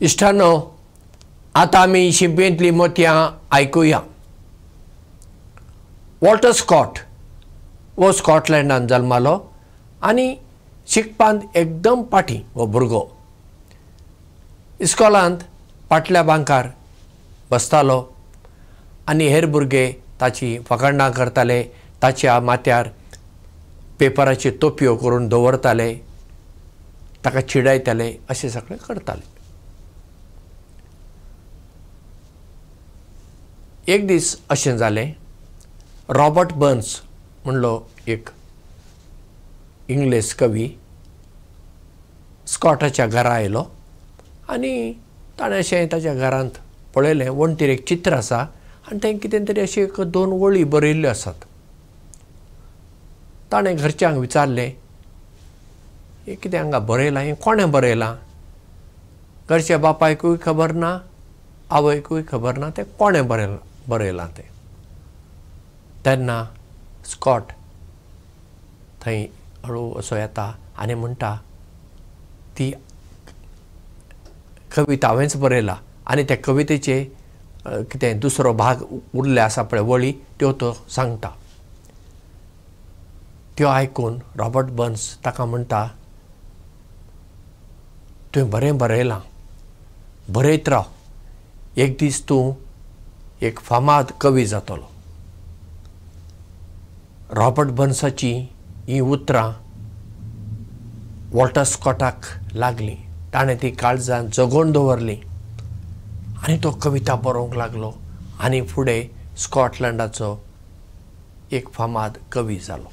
इश्टांनो, आता आमी शिंपेंतलीं मोतयां आयकुया. वॉल्टर स्कॉट वो स्कॉटलँडांत जल्मालो आनी शिकपांत एकदम पाठी हो भुरगो. इस्कॉलांत फाटल्या बांकार बसतालो आनी हेर भुरगे ताची फकांडां करताले, ताच्या माथ्यार पेपराच्यो तोपयो करून दवरताले, ताका चिडायताले, अशें सगळें करताले. एक दीस अशें जालें, रॉबर्ट बर्न्स म्हणलो एक इंग्लीश कवी स्कॉटाच्या घरा आयलो आनी ताणें अशें ताच्या घरांत पळयलें, वणटीर एक चित्र आसा आनी थंय कितें तरी अशी एक 2 वळी बरयल्ल्यो आसात. ताणें घरच्यांक विचारलें, हें कितें हांगा बरयलां, हें कोणें बरयलां? घरच्या बापायकूय खबर ना, आवयकूय खबर ना तें कोणें बरयलां तें. तेन्ना स्कॉट थंय हळू असो येता आनी म्हणटा, ती कविता हांवेंच बरयला आनी त्या कवितेचे कितें दुसरो भाग उरले आसा पळय वळी, त्यो तो सांगता. त्यो आयकून रॉबर्ट बर्न्स ताका म्हणटा, तुवें बरें बरयलां, बरयत राव, एक दीस तूं एक फामाद कवी जातलो. रॉबर्ट बर्न्साची ही उतरां वॉल्टर स्कॉटाक लागलीं. ताणें ती काळजांत जगोवन दवरलीं आनी तो कविता बरोवंक लागलो आनी फुडें स्कॉटलँडाचो एक फामाद कवी जालो.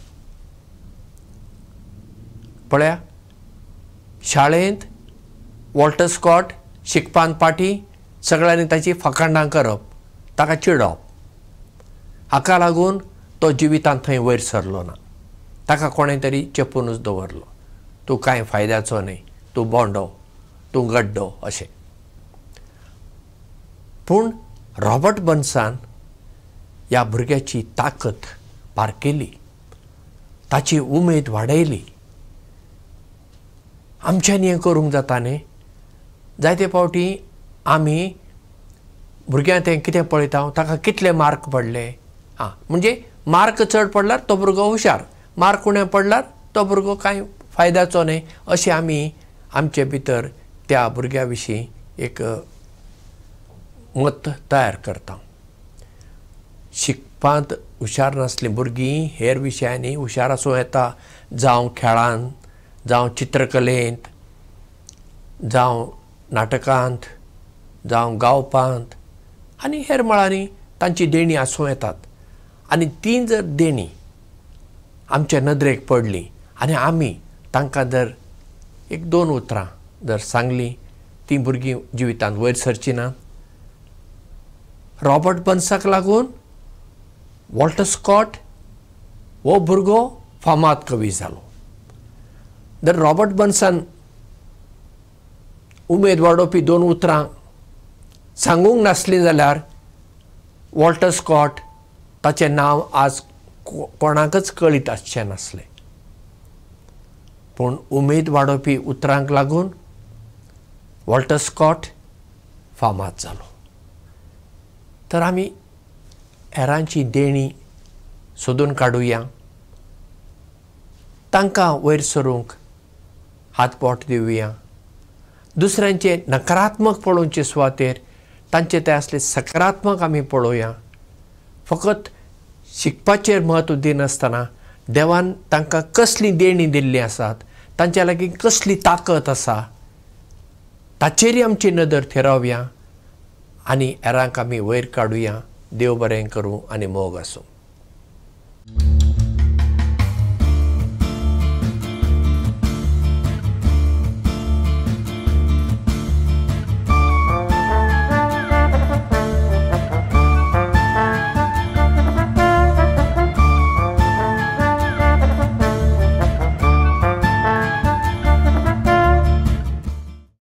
पळया, शाळेंत वॉल्टर स्कॉट शिकपांत पाठी, सगळ्यांनी ताची फकांडां करप, ताका चिडप. हाका लागून तो जिवितांत थंय वयर सरलो ना. ताका कोणें तरी चेपूनच दवरलो, तूं कांय फायद्याचो न्हय, तूं बोंडो, तूं गड्डो अशें. पूण रॉबर्ट बर्न्सान ह्या भुरग्याची ताकत पारकेली, ताची उमेद वाडयली. आमच्यांनी हें करूंक जाता न्ही. जायते फावटी आमी भुरग्यां तें कितें पळयता, ताका कितले मार्क पडले, म्हणजे मार्क चड पडल्यार तो भुरगो हुशार, मार्क उणें पडल्यार तो भुरगो कांय फायद्याचो न्हय, अशें आमी आमचे भितर त्या भुरग्या विशीं एक मत तयार करता. शिकपांत हुशार नासलीं भुरगीं हेर विशयांनी हुशार आसूं येता, जावं खेळांत, जावं चित्रकलेंत, जावं नाटकांत, जावं गावपांत आनी हेर मळांनी तांची देणी आसूं येतात. आनी ती जर देणी आमच्या नदरेक पडली आनी आमी तांकां जर 1-2 उतरां जर सांगलीं, तीं भुरगीं जिवितांत वयर सरचीं ना. रॉबर्ट बर्न्साक लागून वॉल्टर स्कॉट हो भुरगो फामाद कवी जालो. जर रॉबर्ट बर्न्सान उमेद वाडोवपी 2 उतरां सांगूंक नासलीं जाल्यार वॉल्टर स्कॉट ताचें नांव आज कोणाकच कळीत आसचें नासलें. पूण उमेद वाडोवपी उतरांक लागून वॉल्टर स्कॉट फामाद जालो. तर आमी हेरांची देणी सोदून काडुया, तांकां वयर सरूंक हातबोट दिवया. दुसऱ्यांचे नकारात्मक पळोवचे सुवातेर तांचे ते असले सकारात्मक आमी पळोवया. फकत शिकपाचेर म्हत्व दिनासतना देवान तांकां कसली देणी दिल्ली आसात, तांच्या लागीं कसली ताकत आसा, ताचेरय आमची नदर थिरावया आनी हेरांक आमी वयर काडुया. देव बरें करूं आनी मोग आसूं.